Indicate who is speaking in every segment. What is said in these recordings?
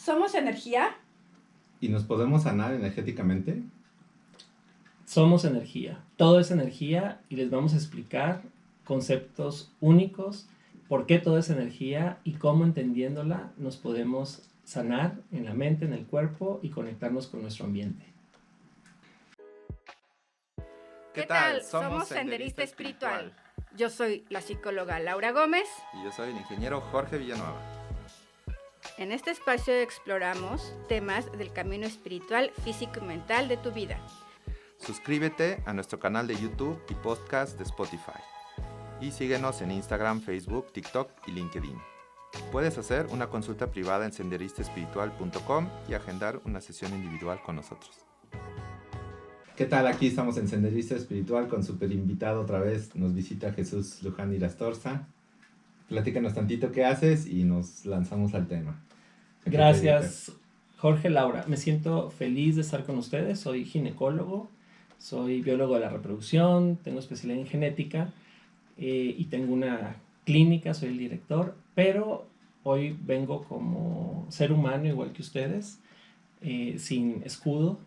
Speaker 1: ¿Somos energía?
Speaker 2: ¿Y nos podemos sanar energéticamente?
Speaker 3: Somos energía, todo es energía y les vamos a explicar conceptos únicos, por qué todo es energía y cómo entendiéndola nos podemos sanar en la mente, en el cuerpo y conectarnos con nuestro ambiente.
Speaker 1: ¿Qué tal? Somos Senderista Espiritual. Yo soy la psicóloga Laura Gómez.
Speaker 4: Y yo soy el ingeniero Jorge Villanueva.
Speaker 1: En este espacio exploramos temas del camino espiritual, físico y mental de tu vida.
Speaker 4: Suscríbete a nuestro canal de YouTube y podcast de Spotify. Y síguenos en Instagram, Facebook, TikTok y LinkedIn. Puedes hacer una consulta privada en senderistaespiritual.com y agendar una sesión individual con nosotros.
Speaker 2: ¿Qué tal? Aquí estamos en Senderista Espiritual con súper invitado otra vez. Nos visita Jesús Luján y Lastorza. Platícanos tantito qué haces y nos lanzamos al tema.
Speaker 3: Gracias, Jorge, Laura. Me siento feliz de estar con ustedes. Soy ginecólogo, soy biólogo de la reproducción, tengo especialidad en genética y tengo una clínica, soy el director, pero hoy vengo como ser humano igual que ustedes, sin escudo,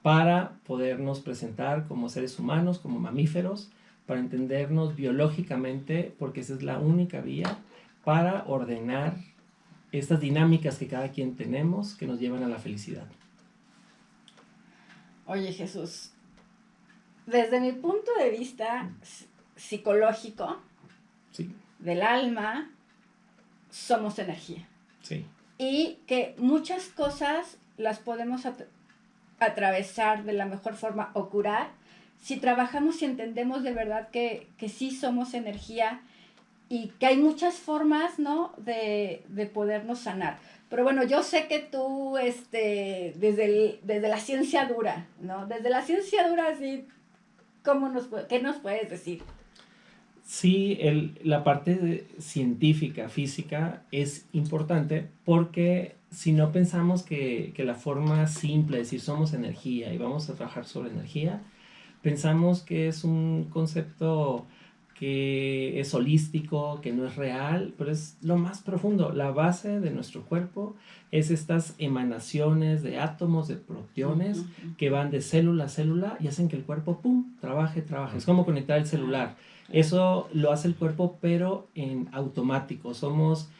Speaker 3: para podernos presentar como seres humanos, como mamíferos, para entendernos biológicamente, porque esa es la única vía para ordenar estas dinámicas que cada quien tenemos que nos llevan a la felicidad.
Speaker 1: Oye, Jesús, desde mi punto de vista psicológico,
Speaker 3: Sí,
Speaker 1: del alma, somos energía.
Speaker 3: sí.
Speaker 1: Y que muchas cosas las podemos atravesar de la mejor forma o curar si trabajamos y entendemos de verdad que sí somos energía y que hay muchas formas, ¿no?, de podernos sanar. Pero bueno, yo sé que tú, desde la ciencia dura, ¿no? Desde la ciencia dura, sí, ¿qué nos puedes decir?
Speaker 3: Sí, la parte científica, física, es importante porque si no pensamos que la forma simple de decir somos energía y vamos a trabajar sobre energía, pensamos que es un concepto que es holístico, que no es real, pero es lo más profundo. La base de nuestro cuerpo es estas emanaciones de átomos, de protones, que van de célula a célula y hacen que el cuerpo, ¡pum!, trabaje. Es como conectar el celular. Eso lo hace el cuerpo, pero en automático. Somos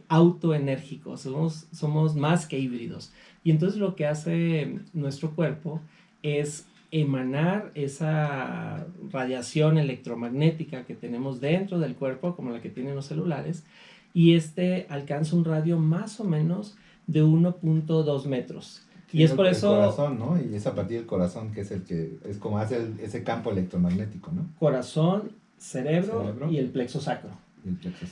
Speaker 3: autoenérgicos, somos más que híbridos. Y entonces lo que hace nuestro cuerpo es emanar esa radiación electromagnética que tenemos dentro del cuerpo, como la que tienen los celulares, y alcanza un radio más o menos de 1.2 metros.
Speaker 2: Sí,
Speaker 3: y es por eso...
Speaker 2: El corazón, ¿no? Y es a partir del corazón que es como hace ese campo electromagnético, ¿no?
Speaker 3: Corazón, cerebro y el plexo sacro.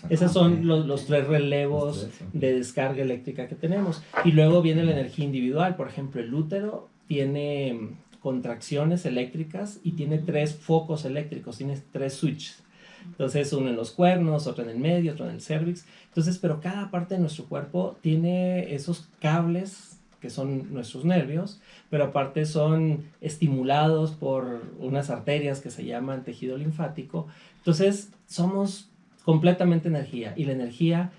Speaker 2: Esos
Speaker 3: Esos son los tres relevos de descarga eléctrica que tenemos. Y luego viene la energía individual. Por ejemplo, el útero tiene contracciones eléctricas y tiene 3 focos eléctricos, tiene 3 switches. Entonces, uno en los cuernos, otro en el medio, otro en el cervix. Entonces, pero cada parte de nuestro cuerpo tiene esos cables que son nuestros nervios, pero aparte son estimulados por unas arterias que se llaman tejido linfático. Entonces, somos completamente energía, y la energía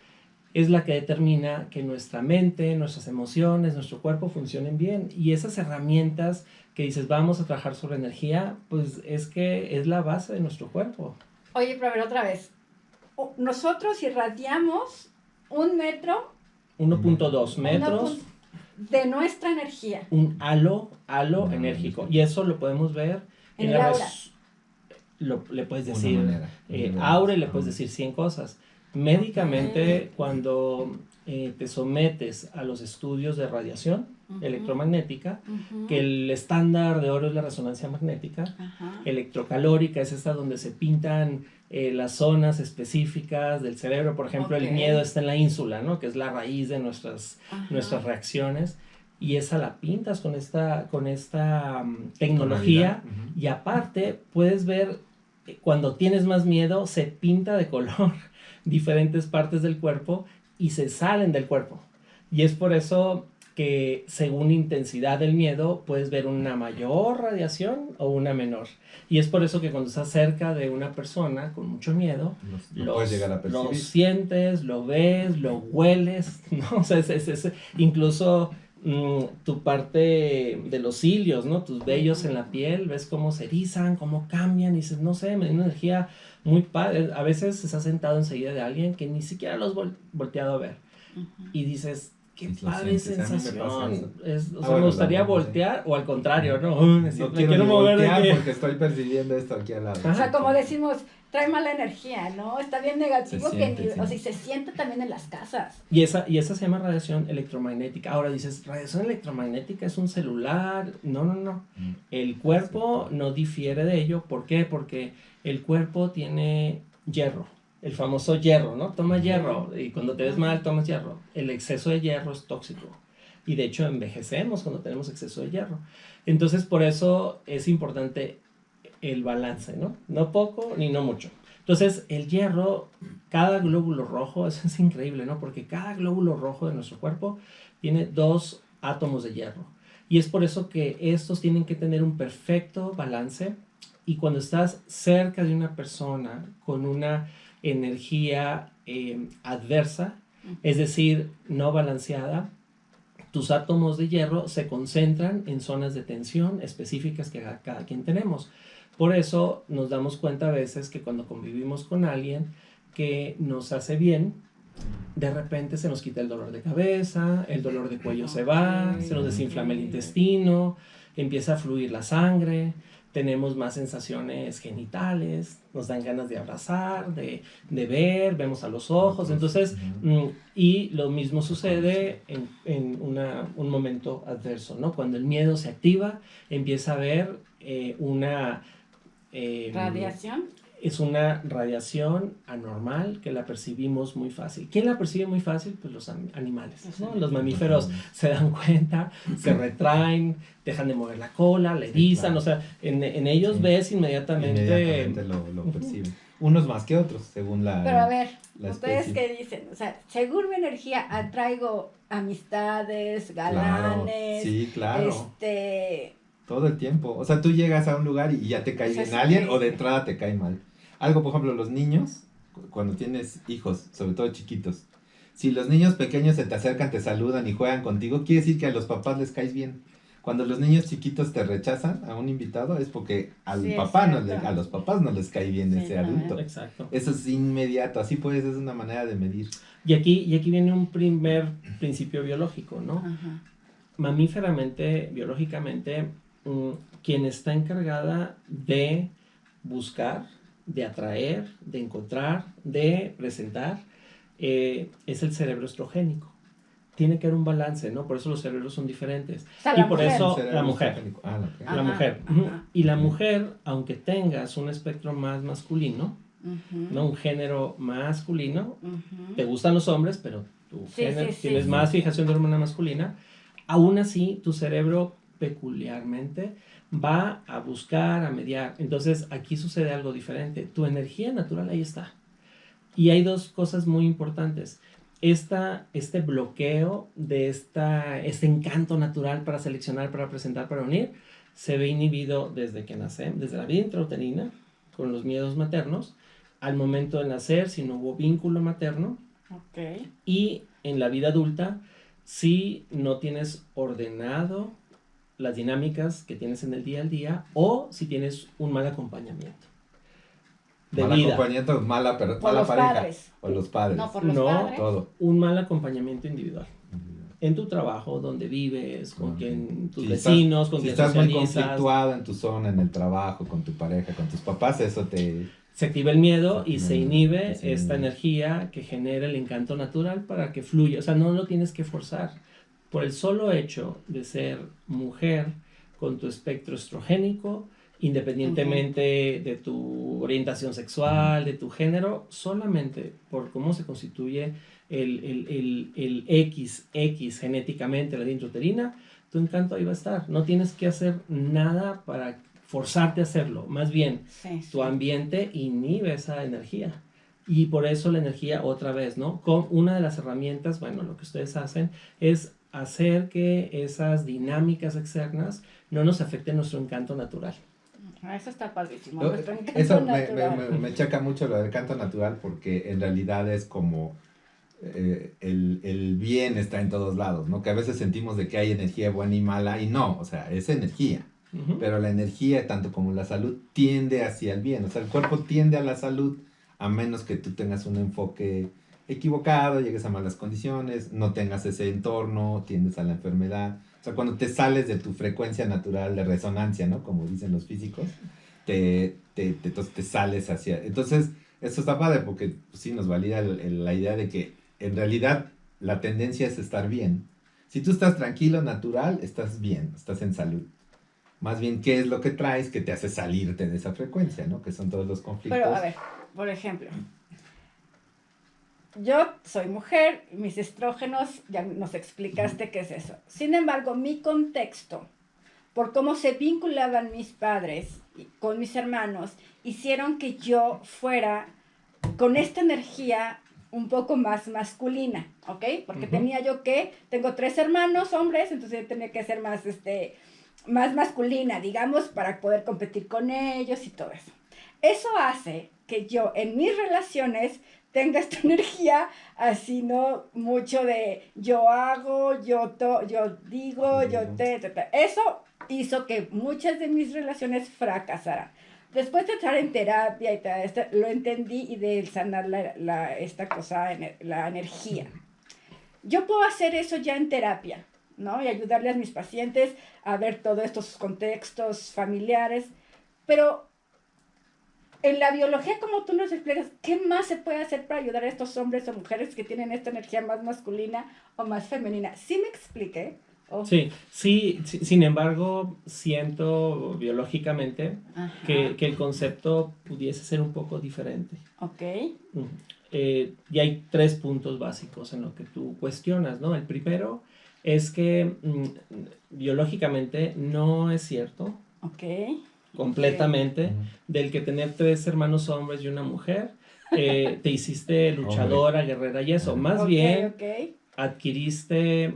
Speaker 3: es la que determina que nuestra mente, nuestras emociones, nuestro cuerpo funcionen bien. Y esas herramientas que dices, vamos a trabajar sobre energía, pues es que es la base de nuestro cuerpo.
Speaker 1: Oye, pero a ver, otra vez. Nosotros irradiamos 1 metro...
Speaker 3: 1.2 metros...
Speaker 1: de nuestra energía.
Speaker 3: Un halo enérgico. Y eso lo podemos ver
Speaker 1: en el aura.
Speaker 3: Le puedes decir aura y le puedes decir 100 cosas. Médicamente, cuando te sometes a los estudios de radiación electromagnética, que el estándar de oro es la resonancia magnética, electrocalórica es esta donde se pintan las zonas específicas del cerebro. Por ejemplo, el miedo está en la ínsula, ¿no?, que es la raíz de nuestras reacciones, y esa la pintas con esta tecnología. Y aparte puedes ver cuando tienes más miedo, se pinta de color diferentes partes del cuerpo y se salen del cuerpo. Y es por eso que según intensidad del miedo puedes ver una mayor radiación o una menor. Y es por eso que cuando estás cerca de una persona con mucho miedo,
Speaker 2: no puedes llegar a percibir.
Speaker 3: lo sientes, lo ves, lo hueles, ¿no? O sea, incluso tu parte de los cilios, ¿no? Tus vellos en la piel, ves cómo se erizan, cómo cambian, y dices, no sé, me da una energía muy padre. A veces estás sentado enseguida de alguien que ni siquiera lo has volteado a ver. Y dices, qué padre sensación. Me gustaría voltear, o al contrario, ¿no?
Speaker 2: No quiero mover voltear porque estoy percibiendo esto aquí al lado.
Speaker 1: O sea, como decimos, trae mala energía, ¿no? Está bien negativo, o sea, se siente también en las casas.
Speaker 3: Y esa se llama radiación electromagnética. Ahora dices, radiación electromagnética es un celular. No. El cuerpo no difiere de ello. ¿Por qué? Porque el cuerpo tiene hierro. El famoso hierro, ¿no? Toma hierro y cuando te ves mal tomas hierro. El exceso de hierro es tóxico y de hecho envejecemos cuando tenemos exceso de hierro. Entonces por eso es importante el balance, ¿no? No poco ni no mucho. Entonces el hierro, cada glóbulo rojo, eso es increíble, ¿no? Porque cada glóbulo rojo de nuestro cuerpo tiene 2 átomos de hierro. Y es por eso que estos tienen que tener un perfecto balance. Y cuando estás cerca de una persona con una energía adversa, es decir, no balanceada, tus átomos de hierro se concentran en zonas de tensión específicas que cada quien tenemos. Por eso nos damos cuenta a veces que cuando convivimos con alguien que nos hace bien, de repente se nos quita el dolor de cabeza, el dolor de cuello se va, se nos desinflama el intestino, empieza a fluir la sangre, tenemos más sensaciones genitales, nos dan ganas de abrazar, de ver, vemos a los ojos. Entonces, y lo mismo sucede en un momento adverso, ¿no? Cuando el miedo se activa, empieza a haber una...
Speaker 1: ¿Radiación?
Speaker 3: Es una radiación anormal que la percibimos muy fácil. ¿Quién la percibe muy fácil? Pues los animales, ¿no? Los mamíferos se dan cuenta, se retraen, dejan de mover la cola, le erizan, claro. O sea, en ellos ves inmediatamente
Speaker 2: lo perciben. Unos más que otros, según la...
Speaker 1: Pero a ver, ¿ustedes qué dicen? O sea, según mi energía atraigo amistades, galanes...
Speaker 2: Claro, sí, claro. Todo el tiempo. O sea, tú llegas a un lugar y ya te cae bien alguien o de entrada te cae mal. Algo, por ejemplo, los niños, cuando tienes hijos, sobre todo chiquitos, si los niños pequeños se te acercan, te saludan y juegan contigo, quiere decir que a los papás les caes bien. Cuando los niños chiquitos te rechazan a un invitado es porque a los papás no les cae bien ese adulto.
Speaker 3: Exacto.
Speaker 2: Eso es inmediato, así pues es una manera de medir.
Speaker 3: Y aquí viene un primer principio biológico, ¿no?
Speaker 1: Ajá.
Speaker 3: Mamíferamente, biológicamente, quien está encargada de buscar, de atraer, de encontrar, de presentar, es el cerebro estrogénico. Tiene que haber un balance, ¿no? Por eso los cerebros son diferentes.
Speaker 1: O sea,
Speaker 3: y por eso la mujer.
Speaker 2: La
Speaker 3: mujer. Y la mujer, aunque tengas un espectro más masculino, ¿no? Un género masculino, te gustan los hombres, pero tu género, tienes más fijación de hormona masculina, aún así tu cerebro peculiarmente va a buscar, a mediar. Entonces aquí sucede algo diferente. Tu energía natural ahí está. Y hay 2 cosas muy importantes. Este bloqueo de este encanto natural para seleccionar, para presentar, para unir, se ve inhibido desde que nacemos, desde la vida intrauterina, con los miedos maternos, al momento de nacer, si no hubo vínculo materno, y en la vida adulta, si no tienes ordenado las dinámicas que tienes en el día al día, o si tienes un mal acompañamiento de vida.
Speaker 2: Acompañamiento, mala pareja.
Speaker 1: Padres.
Speaker 2: O los padres.
Speaker 1: No, por los padres.
Speaker 2: Todo.
Speaker 3: Un mal acompañamiento individual. En tu trabajo, donde vives, con tus vecinos, con quien socializas.
Speaker 2: Si estás muy conflictuado en tu zona, en el trabajo, con tu pareja, con tus papás, eso te...
Speaker 3: Se activa el miedo y se inhibe esta energía que genera el encanto natural para que fluya. O sea, no lo tienes que forzar. Por el solo hecho de ser mujer con tu espectro estrogénico, independientemente de tu orientación sexual, de tu género, solamente por cómo se constituye el XX genéticamente, la vida intrauterina, tu encanto ahí va a estar. No tienes que hacer nada para forzarte a hacerlo. Más bien, tu ambiente inhibe esa energía. Y por eso la energía, otra vez, ¿no? Con una de las herramientas, bueno, lo que ustedes hacen es hacer que esas dinámicas externas no nos afecten nuestro encanto natural.
Speaker 1: Eso está padrísimo.
Speaker 2: Eso me checa mucho lo del canto natural, porque en realidad es como el bien está en todos lados, ¿no? Que a veces sentimos de que hay energía buena y mala, y no, o sea, es energía. Uh-huh. Pero la energía, tanto como la salud, tiende hacia el bien. O sea, el cuerpo tiende a la salud, a menos que tú tengas un enfoque equivocado, llegues a malas condiciones, no tengas ese entorno, tiendes a la enfermedad. O sea, cuando te sales de tu frecuencia natural de resonancia, ¿no? Como dicen los físicos, entonces te sales hacia... Entonces, esto está padre porque pues, sí nos valida la idea de que en realidad la tendencia es estar bien. Si tú estás tranquilo, natural, estás bien, estás en salud. Más bien, ¿qué es lo que traes que te hace salirte de esa frecuencia, ¿no? Que son todos los conflictos.
Speaker 1: Pero, a ver, por ejemplo, yo soy mujer, mis estrógenos, ya nos explicaste qué es eso. Sin embargo, mi contexto, por cómo se vinculaban mis padres con mis hermanos, hicieron que yo fuera con esta energía un poco más masculina, ¿ok? Porque tengo 3 hermanos hombres, entonces yo tenía que ser más masculina, digamos, para poder competir con ellos y todo eso. Eso hace que yo en mis relaciones tenga esta energía así, no mucho de yo hago, yo digo, Eso hizo que muchas de mis relaciones fracasaran. Después de estar en terapia y todo esto, lo entendí y de sanar esta cosa, la energía. Yo puedo hacer eso ya en terapia, ¿no? Y ayudarle a mis pacientes a ver todos estos contextos familiares. Pero en la biología, como tú nos explicas, ¿qué más se puede hacer para ayudar a estos hombres o mujeres que tienen esta energía más masculina o más femenina? ¿Sí me expliqué? Oh.
Speaker 3: Sí, sin embargo, siento biológicamente que el concepto pudiese ser un poco diferente.
Speaker 1: Ok.
Speaker 3: Y hay 3 puntos básicos en lo que tú cuestionas, ¿no? El primero es que biológicamente no es cierto.
Speaker 1: Ok.
Speaker 3: Completamente, del que tener 3 hermanos hombres y una mujer, te hiciste luchadora, guerrera y eso. Más bien, adquiriste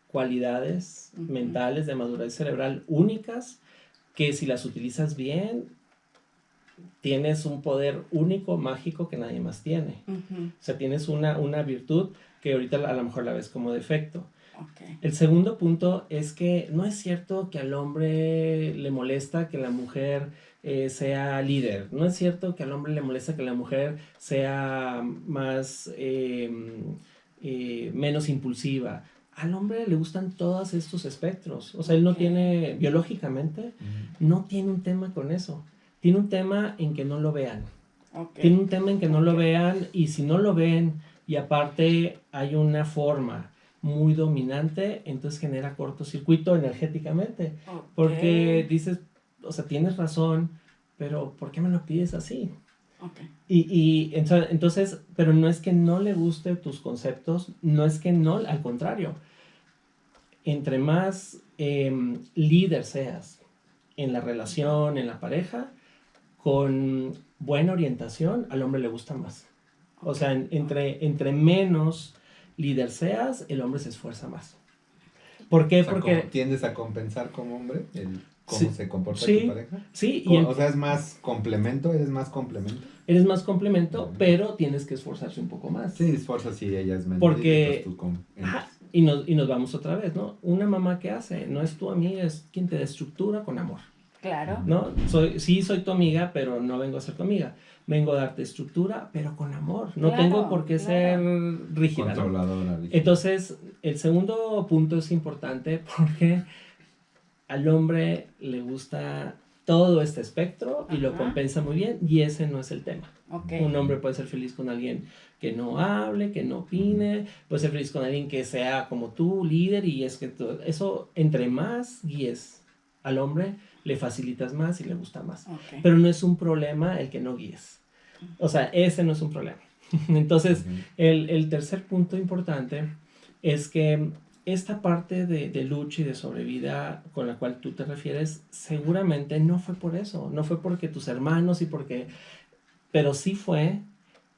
Speaker 3: cualidades mentales de madurez cerebral únicas que si las utilizas bien, tienes un poder único, mágico que nadie más tiene. O sea, tienes una virtud que ahorita a lo mejor la ves como defecto.
Speaker 1: Okay.
Speaker 3: El segundo punto es que no es cierto que al hombre le molesta que la mujer sea líder. No es cierto que al hombre le molesta que la mujer sea más menos impulsiva. Al hombre le gustan todos estos espectros. O sea, él no tiene, biológicamente, no tiene un tema con eso. Tiene un tema en que no lo vean. Tiene un tema en que no lo vean, y si no lo ven y aparte hay una forma muy dominante, entonces genera cortocircuito energéticamente. Porque dices, o sea, tienes razón, pero ¿por qué me lo pides así? Y entonces, pero no es que no le guste tus conceptos, no es que no, al contrario. Entre más líder seas en la relación, en la pareja, con buena orientación, al hombre le gusta más. O sea, entre menos líder seas, el hombre se esfuerza más. ¿Por qué?
Speaker 2: O sea,
Speaker 3: porque
Speaker 2: ¿tiendes a compensar como hombre cómo se comporta tu pareja?
Speaker 3: Sí.
Speaker 2: O sea, ¿es más complemento? ¿Eres más complemento?
Speaker 3: Eres más complemento, pero tienes que esforzarse un poco más.
Speaker 2: Sí, esfuerza si ella es menor.
Speaker 3: Porque... y nos vamos otra vez, ¿no? Una mamá, ¿qué hace? No es tu amiga, es quien te da estructura con amor.
Speaker 1: Claro.
Speaker 3: ¿No? Soy tu amiga, pero no vengo a ser tu amiga. Vengo a darte estructura, pero con amor. No tengo por qué ser rígida.
Speaker 2: Controladora.
Speaker 3: ¿no? Entonces, el segundo punto es importante porque al hombre le gusta todo este espectro y lo compensa muy bien, y ese no es el tema. Un hombre puede ser feliz con alguien que no hable, que no opine, puede ser feliz con alguien que sea como tú, líder, y es que eso, entre más guíes al hombre, le facilitas más y le gusta más. Pero no es un problema el que no guíes. O sea, ese no es un problema. Entonces, el tercer punto importante es que esta parte de lucha y de sobrevida con la cual tú te refieres, seguramente no fue por eso. No fue porque tus hermanos pero sí fue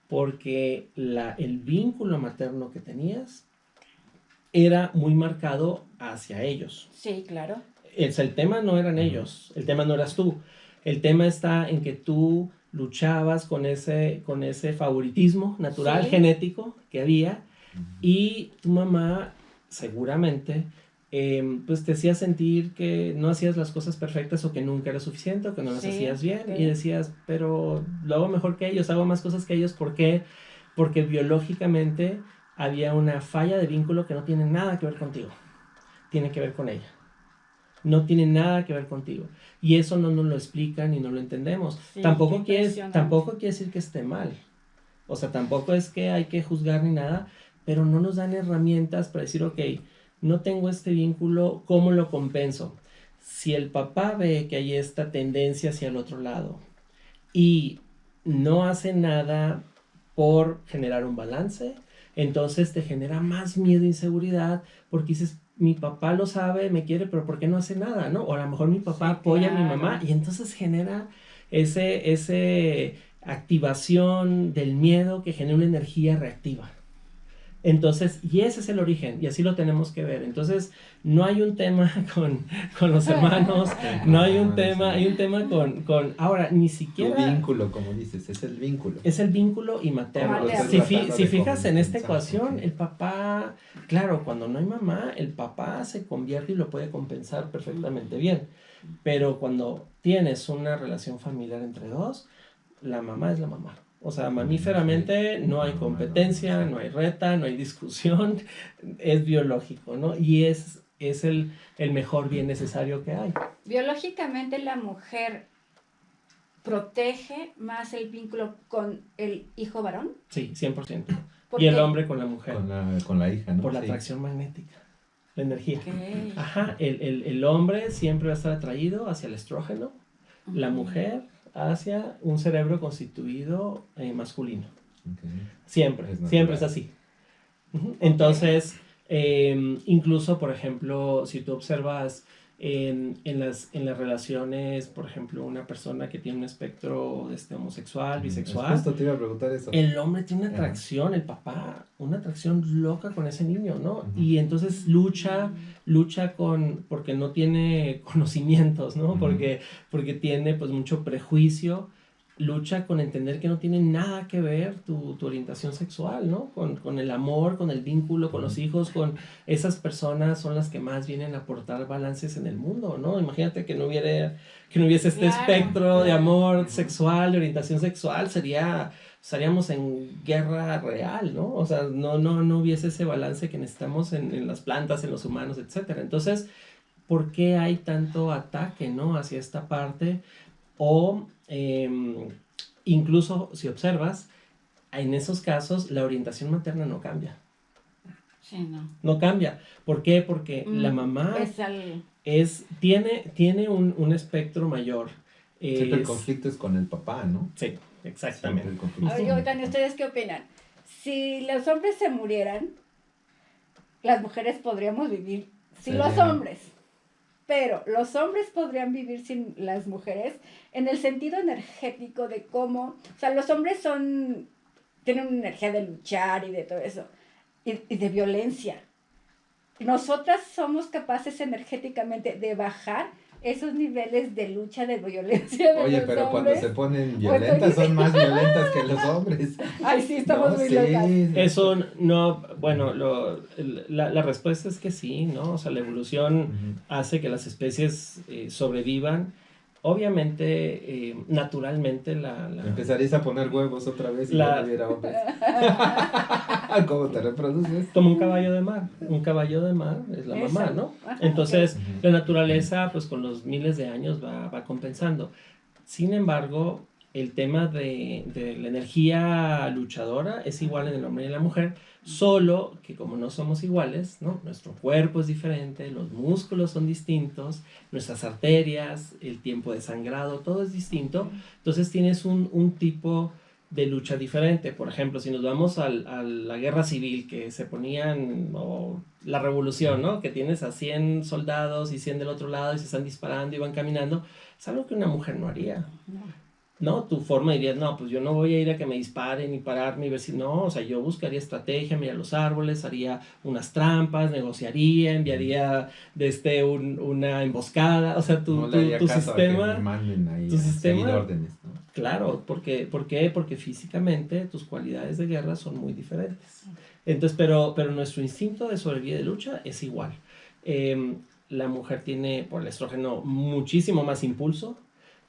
Speaker 3: porque el vínculo materno que tenías era muy marcado hacia ellos.
Speaker 1: Sí, claro.
Speaker 3: El tema no eran ellos, el tema no eras tú. El tema está en que tú luchabas con ese favoritismo natural, genético que había, y tu mamá seguramente pues te hacía sentir que no hacías las cosas perfectas o que nunca era suficiente o que no las hacías bien, y decías, pero lo hago mejor que ellos, hago más cosas que ellos. ¿Por qué? Porque biológicamente había una falla de vínculo que no tiene nada que ver contigo, tiene que ver con ella. No tiene nada que ver contigo. Y eso no nos lo explican y no lo entendemos. Sí, tampoco quiere decir que esté mal. O sea, tampoco es que hay que juzgar ni nada, pero no nos dan herramientas para decir, ok, no tengo este vínculo, ¿cómo lo compenso? Si el papá ve que hay esta tendencia hacia el otro lado y no hace nada por generar un balance, entonces te genera más miedo e inseguridad, porque dices, mi papá lo sabe, me quiere, pero ¿por qué no hace nada, no? O a lo mejor mi papá apoya a mi mamá, y entonces genera ese activación del miedo que genera una energía reactiva. Entonces, y ese es el origen, y así lo tenemos que ver. Entonces, no hay un tema con los hermanos, no hay un tema, hay un tema con ahora, ni siquiera...
Speaker 2: Tu vínculo, como dices, es el vínculo.
Speaker 3: Es el vínculo y materno. Si fijas en esta ecuación, el papá, claro, cuando no hay mamá, el papá se convierte y lo puede compensar perfectamente bien. Pero cuando tienes una relación familiar entre dos, la mamá es la mamá. O sea, mamíferamente no hay competencia, no hay reta, no hay discusión, es biológico, ¿no? Y es el mejor bien necesario que hay.
Speaker 1: Biológicamente la mujer protege más el vínculo con el hijo varón.
Speaker 3: Sí, 100%. Y el hombre con la mujer.
Speaker 2: Con la hija, ¿no?
Speaker 3: Por la atracción magnética, la energía. Okay. Ajá, el hombre siempre va a estar atraído hacia el estrógeno, la mujer hacia un cerebro constituido masculino. Okay. Siempre es así. Entonces, incluso, por ejemplo, si tú observas en las relaciones, por ejemplo, una persona que tiene un espectro homosexual, bisexual,
Speaker 2: justo te iba a preguntar eso.
Speaker 3: El hombre tiene una atracción, el papá, una atracción loca con ese niño, ¿no? Y entonces lucha porque no tiene conocimientos, ¿no? Porque tiene pues mucho prejuicio, lucha con entender que no tiene nada que ver tu orientación sexual, ¿no? Con el amor, con el vínculo, con los hijos, con esas personas son las que más vienen a aportar balances en el mundo, ¿no? Imagínate que no hubiese este espectro de amor sexual, de orientación sexual, estaríamos en guerra real, ¿no? O sea, no hubiese ese balance que necesitamos en las plantas, en los humanos, etcétera. Entonces, ¿por qué hay tanto ataque, ¿no? Hacia esta parte? O incluso si observas, en esos casos la orientación materna no cambia.
Speaker 1: Sí, no.
Speaker 3: No cambia. ¿Por qué? Porque la mamá tiene un espectro mayor.
Speaker 2: Siempre el conflicto es con el papá, ¿no?
Speaker 3: Sí, exactamente.
Speaker 1: Oigan, ¿ustedes qué opinan? Si los hombres se murieran, las mujeres podríamos vivir sin los hombres. Pero los hombres podrían vivir sin las mujeres en el sentido energético de cómo, o sea, los hombres tienen una energía de luchar y de todo eso, y de violencia. Nosotras somos capaces energéticamente de bajar esos niveles de lucha, de violencia de los
Speaker 2: pero
Speaker 1: hombres.
Speaker 2: Cuando se ponen violentas son más violentas que los hombres.
Speaker 1: Ay, sí, estamos muy locas.
Speaker 3: Eso no, bueno, la respuesta es que sí, ¿no? O sea, la evolución hace que las especies sobrevivan. Obviamente, naturalmente
Speaker 2: Empezarías a poner huevos otra vez y no hubiera hombres. ¿Cómo te reproduces?
Speaker 3: Como un caballo de mar. Un caballo de mar es la mamá, ¿no? Entonces, la naturaleza, pues con los miles de años va compensando. Sin embargo, el tema de la energía luchadora es igual en el hombre y en la mujer, solo que como no somos iguales, ¿no? Nuestro cuerpo es diferente, los músculos son distintos, nuestras arterias, el tiempo de sangrado, todo es distinto. Entonces tienes un tipo de lucha diferente. Por ejemplo, si nos vamos a la guerra civil que se ponían, o la revolución, ¿no? Que tienes a 100 soldados y 100 del otro lado y se están disparando y van caminando, es algo que una mujer no haría. ¿no? Tu forma dirías, no, pues yo no voy a ir a que me disparen y pararme y ver si no, o sea, yo buscaría estrategia, miraría los árboles, haría unas trampas, negociaría, enviaría una emboscada, o sea, tu sistema,
Speaker 2: tu sistema, órdenes, ¿no?
Speaker 3: Claro, ¿por qué? Porque físicamente tus cualidades de guerra son muy diferentes. Entonces, pero nuestro instinto de sobrevivir y de lucha es igual. La mujer tiene por el estrógeno muchísimo más impulso,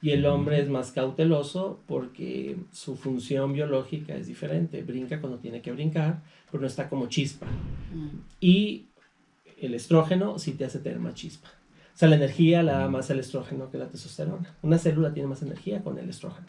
Speaker 3: y el hombre es más cauteloso porque su función biológica es diferente. Brinca cuando tiene que brincar, pero no está como chispa. Y el estrógeno sí te hace tener más chispa. O sea, la energía la da más el estrógeno que la testosterona. Una célula tiene más energía con el estrógeno.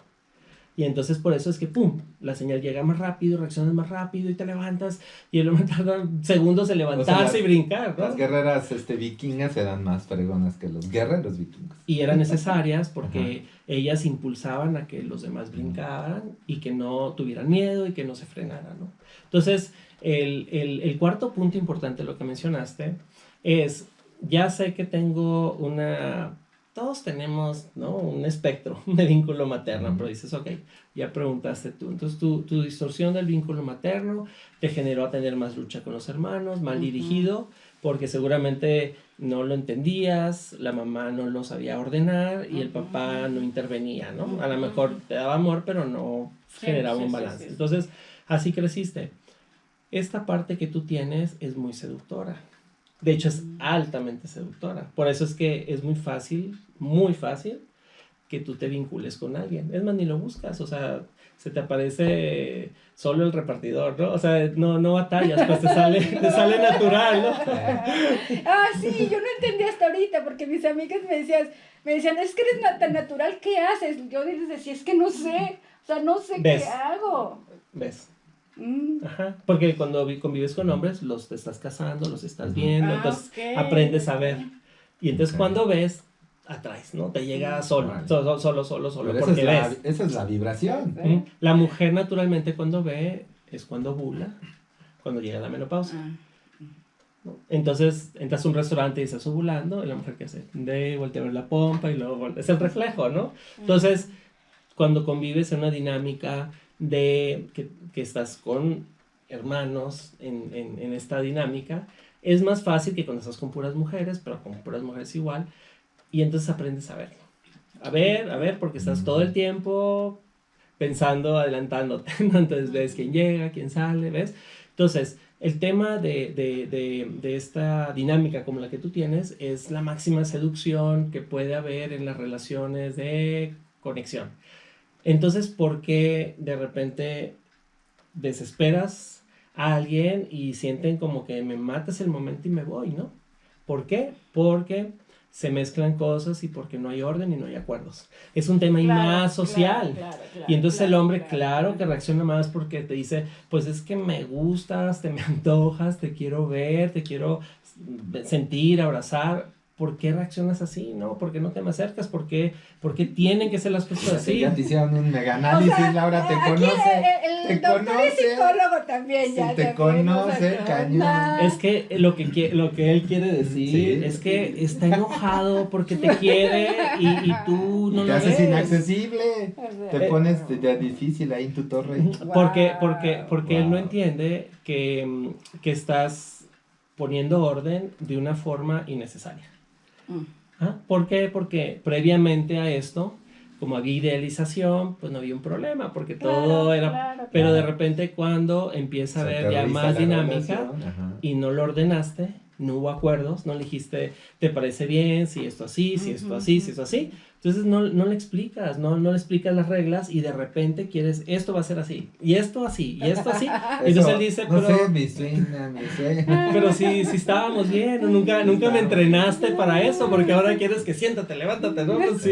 Speaker 3: Y entonces por eso es que, ¡pum!, la señal llega más rápido, reaccionas más rápido y te levantas. Y el hombre tarda segundos en levantarse y brincar, ¿no?
Speaker 2: Las guerreras vikingas eran más fregonas que los guerreros vikingos.
Speaker 3: Y eran necesarias porque ellas impulsaban a que los demás brincaran y que no tuvieran miedo y que no se frenaran, ¿no? Entonces, el cuarto punto importante de lo que mencionaste es, ya sé que tengo todos tenemos, ¿no?, un espectro de vínculo materno, pero dices, ok, ya preguntaste tú. Entonces, tu distorsión del vínculo materno te generó a tener más lucha con los hermanos, mal dirigido, porque seguramente no lo entendías, la mamá no lo sabía ordenar y el papá no intervenía, ¿no? A lo mejor te daba amor, pero no generaba un balance. Entonces, así creciste. Esta parte que tú tienes es muy seductora. De hecho, es altamente seductora. Por eso es que es muy fácil que tú te vincules con alguien. Es más, ni lo buscas, o sea, se te aparece solo el repartidor, ¿no? O sea, no batallas, pues te sale natural, ¿no?
Speaker 1: Sí, yo no entendí hasta ahorita, porque mis amigas me decían, es que eres tan natural, ¿qué haces? Yo les decía, es que no sé, o sea, no sé qué hago.
Speaker 3: ¿Ves? Ajá, porque cuando convives con hombres, te estás casando, los estás viendo, entonces aprendes a ver. Y entonces cuando ves, atraes, ¿no? Te llega solo. Porque
Speaker 2: esa es la vibración.
Speaker 3: La mujer naturalmente cuando ve, es cuando ovula, cuando llega la menopausia. ¿No? Entonces entras a un restaurante y estás ovulando, y la mujer ¿qué hace? Voltea a ver la pompa y luego es el reflejo, ¿no? Entonces, cuando convives en una dinámica de que estás con hermanos en esta dinámica, es más fácil que cuando estás con puras mujeres, pero con puras mujeres igual, y entonces aprendes a verlo. A ver, porque estás todo el tiempo pensando, adelantándote, ¿no? Entonces ves quién llega, quién sale, ¿ves? Entonces, el tema de esta dinámica como la que tú tienes es la máxima seducción que puede haber en las relaciones de conexión. Entonces, ¿por qué de repente desesperas a alguien y sienten como que me matas el momento y me voy, ¿no? ¿Por qué? Porque se mezclan cosas y porque no hay orden y no hay acuerdos. Es un tema más social. Claro, y entonces el hombre, claro que reacciona más porque te dice, pues es que me gustas, te me antojas, te quiero ver, te quiero sentir, abrazar. ¿Por qué reaccionas así? ¿No? ¿Por qué no te me acercas? ¿Por qué tienen que ser las cosas así?
Speaker 2: Ya te hicieron un mega análisis, o sea, Laura, te conoce.
Speaker 1: El doctor es psicólogo también, ya.
Speaker 2: Te conoce, cañón.
Speaker 3: Es que lo que él quiere decir es que está enojado porque te quiere y tú no lo ves.
Speaker 2: Te haces inaccesible. Te pones de difícil ahí en tu torre.
Speaker 3: Porque él no entiende que estás poniendo orden de una forma innecesaria. ¿Por qué? Porque previamente a esto, como había idealización, pues no había un problema, porque todo era... Pero de repente cuando empieza a haber ya más dinámica y no lo ordenaste, no hubo acuerdos, no le dijiste, ¿te parece bien? Si esto así, si esto así, si esto así. Entonces no le explicas, no le explicas las reglas y de repente quieres, esto va a ser así, y esto así, y esto así. Entonces él dice,
Speaker 2: pero... No sé, mi sueño.
Speaker 3: Pero si estábamos bien, nunca me entrenaste para eso, porque ahora quieres que siéntate, levántate, ¿no? Pues sí.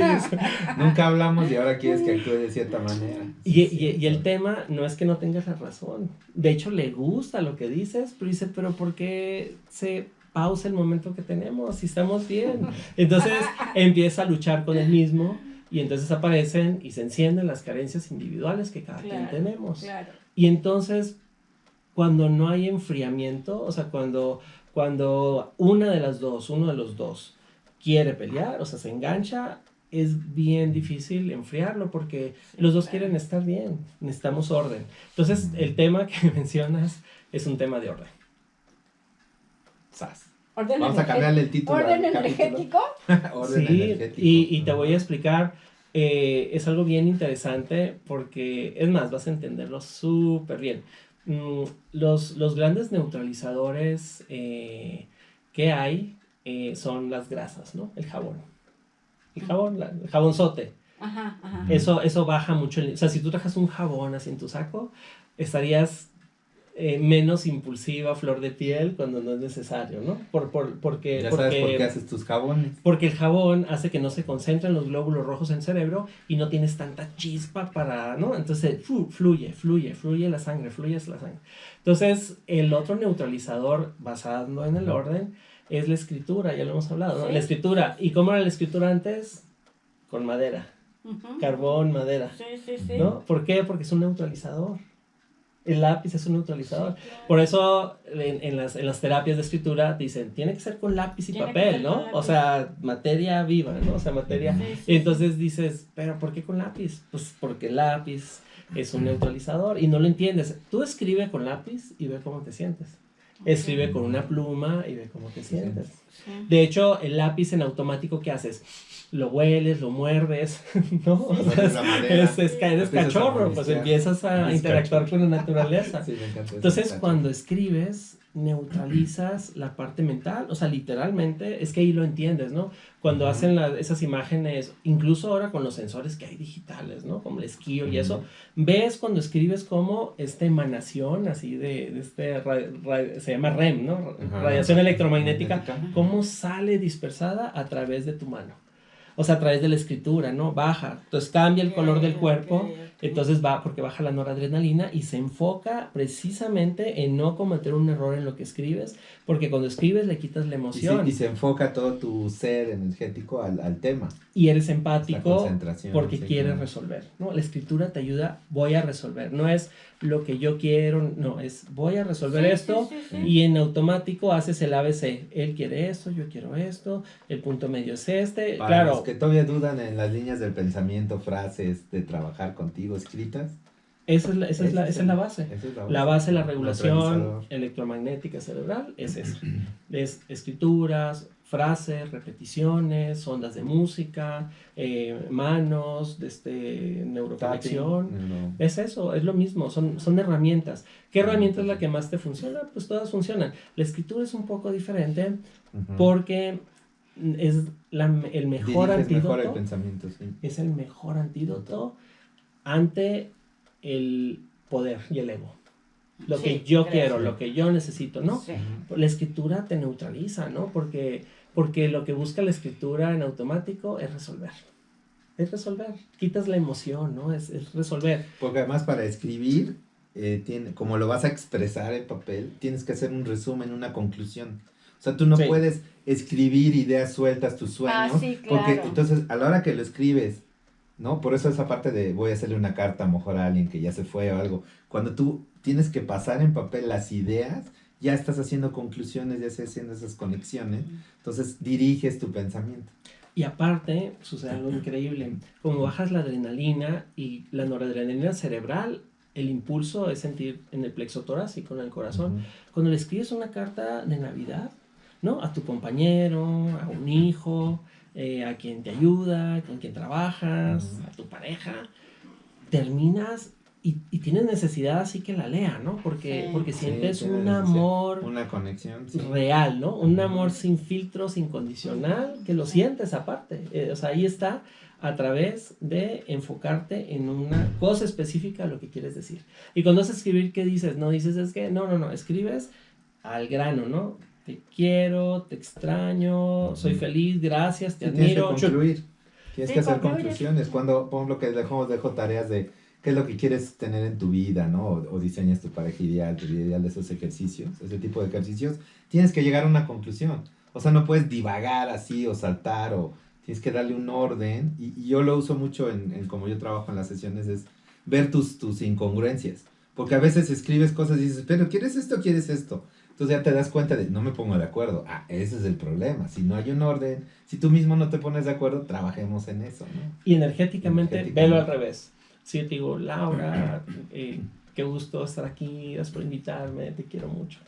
Speaker 2: Nunca hablamos y ahora quieres que actúe de cierta manera.
Speaker 3: Y el tema no es que no tengas la razón. De hecho, le gusta lo que dices, pero dice, pero ¿por qué se pausa el momento que tenemos si estamos bien? Entonces empieza a luchar con él mismo y entonces aparecen y se encienden las carencias individuales que cada quien tenemos. Y entonces cuando no hay enfriamiento, o sea, cuando uno de los dos quiere pelear, o sea, se engancha, es bien difícil enfriarlo porque los dos quieren estar bien, necesitamos orden. Entonces, el tema que mencionas es un tema de orden.
Speaker 2: Vamos a cambiarle el título.
Speaker 1: ¿Orden energético?
Speaker 2: Orden energético.
Speaker 3: Y te voy a explicar, es algo bien interesante porque, es más, vas a entenderlo súper bien. Los grandes neutralizadores que hay son las grasas, ¿no? El jabón, el jabonzote.
Speaker 1: Ajá.
Speaker 3: Eso baja mucho. O sea, si tú trajas un jabón así en tu saco, estarías menos impulsiva, flor de piel, cuando no es necesario, ¿no? Porque
Speaker 2: sabes por qué haces tus jabones.
Speaker 3: Porque el jabón hace que no se concentren los glóbulos rojos en el cerebro y no tienes tanta chispa para, ¿no? Entonces, fluye la sangre. Entonces, el otro neutralizador basado en el orden es la escritura, ya lo hemos hablado, ¿no?
Speaker 1: Sí.
Speaker 3: La escritura. ¿Y cómo era la escritura antes? Con madera. Carbón, madera.
Speaker 1: Sí.
Speaker 3: ¿No? ¿Por qué? Porque es un neutralizador. El lápiz es un neutralizador. Sí, claro. Por eso en las terapias de escritura dicen, tiene que ser con lápiz y papel, ¿no? O sea, materia viva, ¿no? O sea, materia... Sí. Entonces dices, ¿pero por qué con lápiz? Pues porque el lápiz es un neutralizador y no lo entiendes. Tú escribe con lápiz y ve cómo te sientes. Escribe con una pluma y ve cómo te sientes. Sí. De hecho, el lápiz en automático, ¿qué haces? Lo hueles, lo muerdes, ¿no? O sea, eres cachorro, pues empiezas a interactuar con la naturaleza. Sí, me encanta. Entonces, cuando escribes, neutralizas la parte mental, o sea, literalmente, es que ahí lo entiendes, ¿no? Cuando hacen esas imágenes, incluso ahora con los sensores que hay digitales, ¿no? Como el esquío y eso, ves cuando escribes como esta emanación así se llama REM, ¿no? Radiación electromagnética, cómo sale dispersada a través de tu mano. O sea, a través de la escritura, ¿no? Baja. Entonces cambia el color del cuerpo. Entonces porque baja la noradrenalina y se enfoca precisamente en no cometer un error en lo que escribes, porque cuando escribes le quitas la emoción.
Speaker 2: Y se enfoca todo tu ser energético al tema.
Speaker 3: Y eres empático porque quieres resolver, ¿no? La escritura te ayuda, voy a resolver. No es lo que yo quiero, no, es voy a resolver esto. Y en automático haces el ABC. Él quiere esto, yo quiero esto, el punto medio es este.
Speaker 2: Para
Speaker 3: claro.
Speaker 2: los que todavía dudan en las líneas del pensamiento, frases de trabajar contigo escritas.
Speaker 3: Esa es la base. La base de la regulación electromagnética cerebral es eso. Es escrituras, frases, repeticiones, ondas de música, manos, neuroconexión. Es eso, es lo mismo, son herramientas. ¿Qué herramienta es la que más te funciona? Pues todas funcionan. La escritura es un poco diferente porque es el mejor antídoto.
Speaker 2: Mejor el pensamiento, sí.
Speaker 3: Es el mejor antídoto ante el poder y el ego. Lo que yo quiero, lo que yo necesito, ¿no? Sí. La escritura te neutraliza, ¿no? Porque lo que busca la escritura en automático es resolver. Quitas la emoción, ¿no? Es resolver.
Speaker 2: Porque además para escribir, como lo vas a expresar en papel, tienes que hacer un resumen, una conclusión. O sea, tú no puedes escribir ideas sueltas, tus sueños.
Speaker 1: Sí, claro.
Speaker 2: Porque entonces, a la hora que lo escribes, ¿no? Por eso esa parte de voy a hacerle una carta a lo mejor a alguien que ya se fue o algo. Cuando tú tienes que pasar en papel las ideas, ya estás haciendo conclusiones, ya estás haciendo esas conexiones. Entonces, diriges tu pensamiento.
Speaker 3: Y aparte, sucede algo increíble. Como bajas la adrenalina y la noradrenalina cerebral, el impulso es sentir en el plexo torácico, en el corazón. Cuando le escribes una carta de Navidad, ¿no? A tu compañero, a un hijo, a quien te ayuda, con quien trabajas, a tu pareja, terminas y tienes necesidad así que la lea, ¿no? Porque sientes un amor,
Speaker 2: una conexión
Speaker 3: real, ¿no? Un amor sin filtros, incondicional, que lo sientes aparte. O sea, ahí está, a través de enfocarte en una cosa específica lo que quieres decir. Y cuando vas a escribir, ¿qué dices? No dices, es que, no, escribes al grano, ¿no? Te quiero, te extraño, soy feliz, gracias, te admiro.
Speaker 2: Tienes que hacer conclusiones. Cuando, por ejemplo, que dejo tareas de qué es lo que quieres tener en tu vida, ¿no? O diseñas tu pareja ideal, tu vida ideal de esos ejercicios, ese tipo de ejercicios, tienes que llegar a una conclusión. O sea, no puedes divagar así o saltar o tienes que darle un orden. Y yo lo uso mucho en como yo trabajo en las sesiones, es ver tus incongruencias. Porque a veces escribes cosas y dices, pero ¿quieres esto o quieres esto? Entonces ya te das cuenta de, no me pongo de acuerdo. Ese es el problema. Si no hay un orden, si tú mismo no te pones de acuerdo, trabajemos en eso, ¿no?
Speaker 3: Y energéticamente, velo al revés. Si yo te digo, Laura, qué gusto estar aquí, gracias por invitarme, te quiero mucho.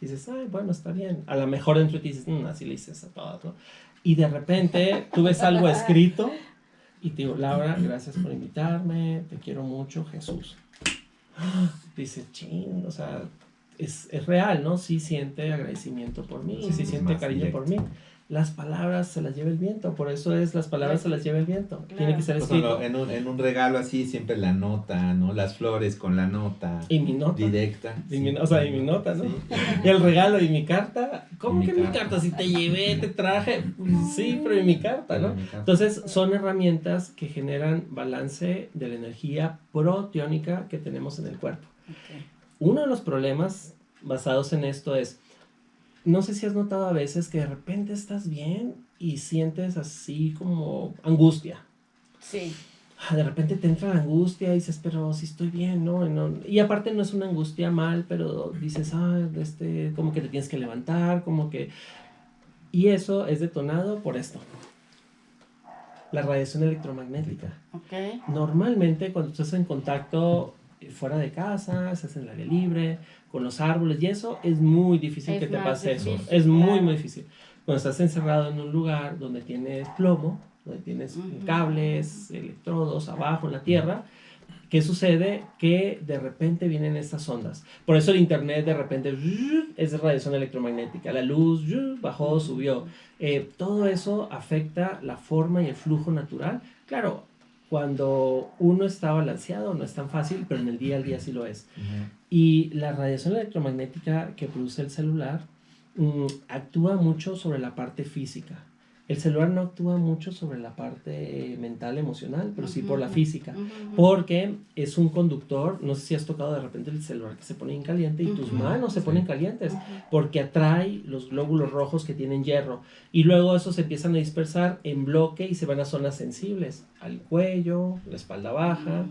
Speaker 3: Dices, ay, bueno, está bien. A lo mejor dentro de ti dices, así le dices a todas, ¿no? Y de repente tú ves algo escrito y te digo, Laura, gracias por invitarme, te quiero mucho, Jesús. Dices, ching, o sea, es real, ¿no? Sí siente agradecimiento por mí, sí siente cariño directo por mí. Las palabras se las lleva el viento, por eso las palabras se las lleva el viento. Claro. Tiene que ser escrito.
Speaker 2: En un regalo así, siempre la nota, ¿no? Las flores con la nota.
Speaker 3: Y mi nota.
Speaker 2: Directa.
Speaker 3: Y mi nota, ¿no? Sí. Y el regalo y mi carta. ¿Cómo que mi carta? Si te llevé, te traje. Sí, pero y mi carta, ¿no? Entonces, son herramientas que generan balance de la energía proteónica que tenemos en el cuerpo. Okay. Uno de los problemas basados en esto es, no sé si has notado a veces que de repente estás bien y sientes así como angustia.
Speaker 1: Sí.
Speaker 3: De repente te entra la angustia y dices, pero si estoy bien, ¿no? Y aparte no es una angustia mal, pero dices, como que te tienes que levantar, como que... Y eso es detonado por esto. La radiación electromagnética.
Speaker 1: Okay.
Speaker 3: Normalmente cuando estás en contacto fuera de casa, estás en el aire libre, con los árboles y eso, es muy difícil que te pase eso. Es muy, muy difícil. Cuando estás encerrado en un lugar donde tienes plomo, donde tienes cables, electrodos abajo en la tierra, ¿qué sucede? Que de repente vienen estas ondas. Por eso el internet de repente es de radiación electromagnética. La luz bajó, subió. Todo eso afecta la forma y el flujo natural. Claro, cuando uno está balanceado no es tan fácil, pero en el día al día sí lo es. Y la radiación electromagnética que produce el celular actúa mucho sobre la parte física. El celular no actúa mucho sobre la parte mental, emocional, pero sí por la física. Porque es un conductor, no sé si has tocado de repente el celular que se pone en caliente y tus manos se ponen calientes, porque atrae los glóbulos rojos que tienen hierro. Y luego esos se empiezan a dispersar en bloque y se van a zonas sensibles, al cuello, la espalda baja,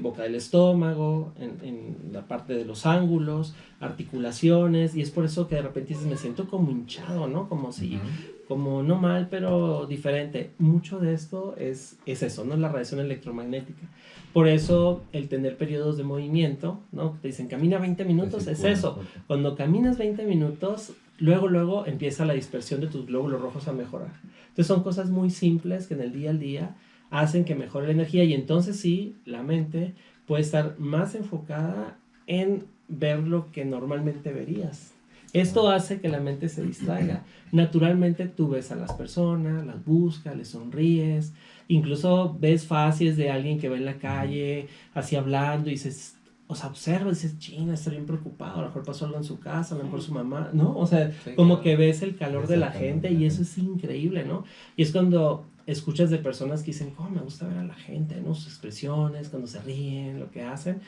Speaker 3: boca del estómago, en la parte de los ángulos, articulaciones, y es por eso que de repente dices, me siento como hinchado, ¿no? Como si... como no mal, pero diferente. Mucho de esto es eso, ¿no? Es la radiación electromagnética. Por eso el tener periodos de movimiento, ¿no? Te dicen, camina 20 minutos, es eso. Cuando caminas 20 minutos, luego empieza la dispersión de tus glóbulos rojos a mejorar. Entonces son cosas muy simples que en el día al día hacen que mejore la energía y entonces sí, la mente puede estar más enfocada en ver lo que normalmente verías. Esto hace que la mente se distraiga. Naturalmente tú ves a las personas, las buscas, les sonríes, incluso ves facies de alguien que va en la calle, así hablando, y dices, o sea, observas, dices, china, está bien preocupado, a lo mejor pasó algo en su casa, a lo mejor su mamá, ¿no? O sea, sí, como que ves el calor de la gente y eso es increíble, ¿no? Y es cuando escuchas de personas que dicen, me gusta ver a la gente, ¿no? Sus expresiones, cuando se ríen, lo que hacen.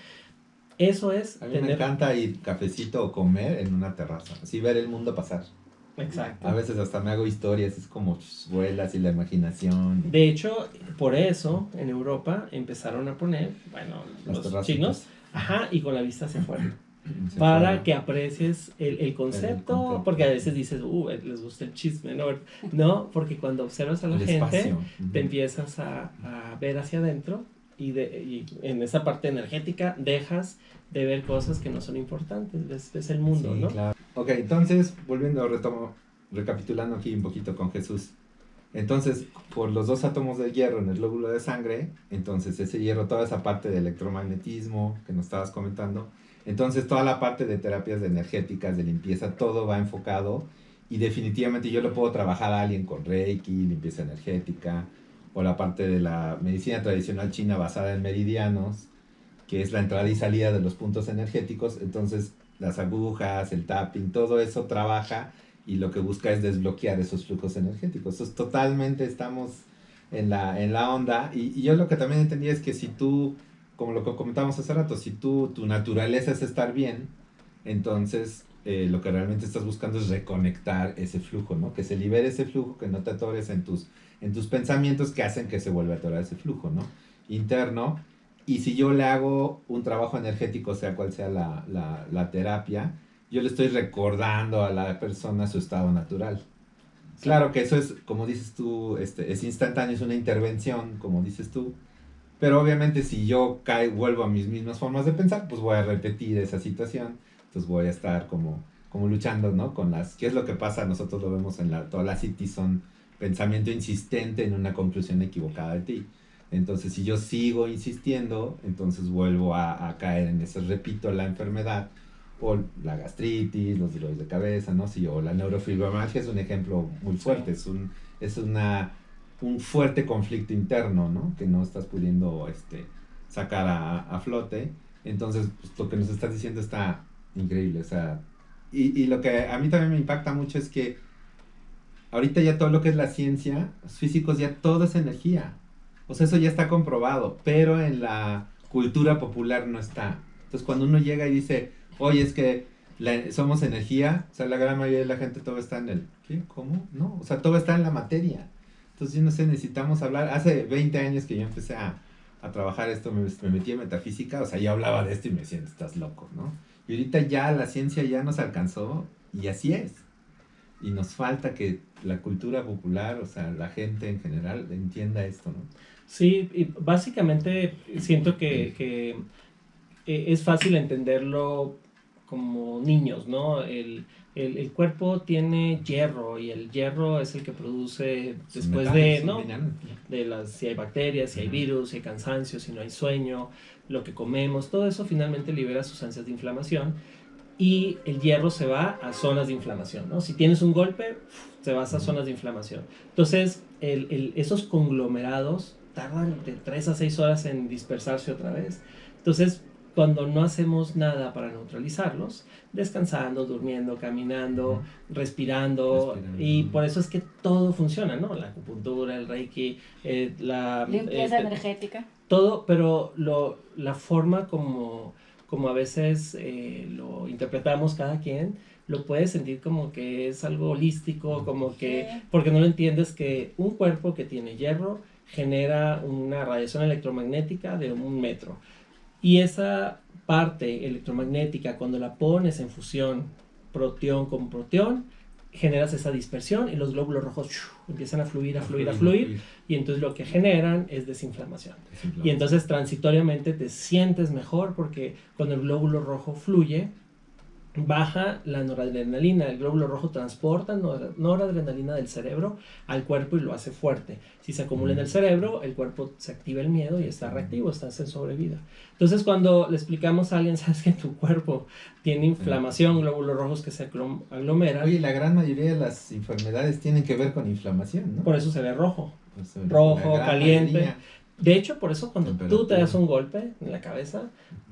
Speaker 3: Eso es
Speaker 2: a mí me encanta ir cafecito o comer en una terraza, así ver el mundo pasar.
Speaker 3: Exacto.
Speaker 2: A veces hasta me hago historias, es como vuelas y la imaginación.
Speaker 3: De hecho, por eso en Europa empezaron a poner, bueno, los chinos, y con la vista hacia afuera. Para que aprecies el concepto, porque a veces dices, les gusta el chisme, ¿no? Porque cuando observas a la gente, te empiezas a ver hacia adentro. Y en esa parte energética dejas de ver cosas que no son importantes, ves el mundo, sí, ¿no?
Speaker 2: Claro. Ok, entonces, recapitulando aquí un poquito con Jesús. Entonces, por los 2 átomos de hierro en el glóbulo de sangre, entonces ese hierro, toda esa parte de electromagnetismo que nos estabas comentando, entonces toda la parte de terapias energéticas, de limpieza, todo va enfocado y definitivamente yo lo puedo trabajar a alguien con Reiki, limpieza energética, o la parte de la medicina tradicional china basada en meridianos, que es la entrada y salida de los puntos energéticos. Entonces las agujas, el tapping, todo eso trabaja y lo que busca es desbloquear esos flujos energéticos. Entonces totalmente estamos en la onda y yo lo que también entendí es que si tú, como lo que comentábamos hace rato, si tu naturaleza es estar bien, entonces lo que realmente estás buscando es reconectar ese flujo, ¿no? Que se libere ese flujo, que no te atores en tus pensamientos que hacen que se vuelva a atorar ese flujo, ¿no? Interno. Y si yo le hago un trabajo energético, sea cual sea la terapia, yo le estoy recordando a la persona su estado natural. Claro que eso es, como dices tú, es instantáneo, es una intervención, como dices tú, pero obviamente si yo vuelvo a mis mismas formas de pensar, pues voy a repetir esa situación, entonces voy a estar como luchando, ¿no? ¿Qué es lo que pasa? Nosotros lo vemos todas las cities son pensamiento insistente en una conclusión equivocada de ti. Entonces, si yo sigo insistiendo, entonces vuelvo a caer en eso, repito la enfermedad, o la gastritis, los dolores de cabeza, ¿no? Sí, o la neurofibromialgia es un ejemplo muy fuerte, sí. Es un fuerte conflicto interno, ¿no? Que no estás pudiendo sacar a flote. Entonces, pues, lo que nos estás diciendo está increíble, o sea, y lo que a mí también me impacta mucho es que ahorita ya todo lo que es la ciencia, los físicos, ya todo es energía. O sea, eso ya está comprobado, pero en la cultura popular no está. Entonces, cuando uno llega y dice, oye, es que somos energía, o sea, la gran mayoría de la gente todo está en el, ¿qué? ¿Cómo? No, o sea, todo está en la materia. Entonces, yo no sé, necesitamos hablar. Hace 20 años que yo empecé a trabajar esto, me metí en metafísica, o sea, yo hablaba de esto y me decían, estás loco, ¿no? Y ahorita ya la ciencia ya nos alcanzó y así es. Y nos falta que la cultura popular, o sea, la gente en general entienda esto, ¿no?
Speaker 3: Sí, y básicamente siento que es fácil entenderlo como niños, ¿no? El cuerpo tiene hierro y el hierro es el que produce después de, ¿no? Si hay bacterias, si hay virus, si hay cansancio, si no hay sueño, lo que comemos, todo eso finalmente libera sustancias de inflamación y el hierro se va a zonas de inflamación, ¿no? Si tienes un golpe, te vas a zonas de inflamación. Entonces, esos conglomerados tardan de 3 a 6 horas en dispersarse otra vez. Entonces, cuando no hacemos nada para neutralizarlos, descansando, durmiendo, caminando, respirando, y por eso es que todo funciona, ¿no? La acupuntura, el reiki, la
Speaker 1: limpieza energética.
Speaker 3: Todo, pero la forma como a veces lo interpretamos cada quien, lo puedes sentir como que es algo holístico, como que, porque no lo entiendes que un cuerpo que tiene hierro genera una radiación electromagnética de 1 metro. Y esa parte electromagnética, cuando la pones en fusión proteón con proteón, generas esa dispersión y los glóbulos rojos empiezan a fluir, y entonces lo que generan es desinflamación. Y entonces transitoriamente te sientes mejor porque cuando el glóbulo rojo fluye, baja la noradrenalina. El glóbulo rojo transporta noradrenalina del cerebro al cuerpo y lo hace fuerte. Si se acumula en el cerebro, el cuerpo se activa el miedo y está reactivo, estás en sobrevida. Entonces, cuando le explicamos a alguien, sabes que tu cuerpo tiene inflamación, glóbulos rojos que se aglomeran.
Speaker 2: Oye, la gran mayoría de las enfermedades tienen que ver con inflamación, ¿no?
Speaker 3: Por eso se ve rojo. Rojo, caliente. Mayoría. De hecho, por eso cuando tú te das un golpe en la cabeza,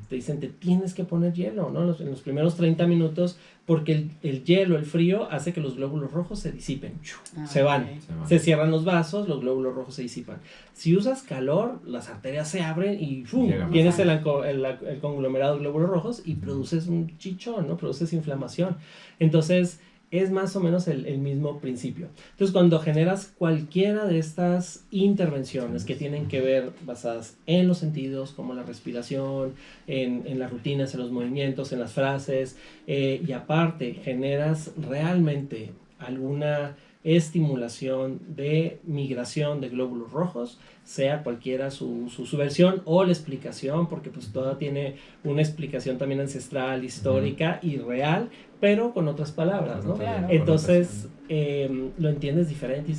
Speaker 3: te dicen, te tienes que poner hielo, ¿no? En los primeros 30 minutos, porque el hielo, el frío, hace que los glóbulos rojos se disipen, se van, se cierran los vasos, los glóbulos rojos se disipan. Si usas calor, las arterias se abren y tienes el conglomerado de glóbulos rojos y produces un chichón, ¿no? Produces inflamación. Entonces, es más o menos el mismo principio. Entonces, cuando generas cualquiera de estas intervenciones que tienen que ver basadas en los sentidos, como la respiración, en las rutinas, en los movimientos, en las frases, y aparte generas realmente alguna estimulación de migración de glóbulos rojos, sea cualquiera su versión o la explicación, porque pues toda tiene una explicación también ancestral, histórica y real, pero con otras palabras, ¿no? Claro. Entonces lo entiendes diferente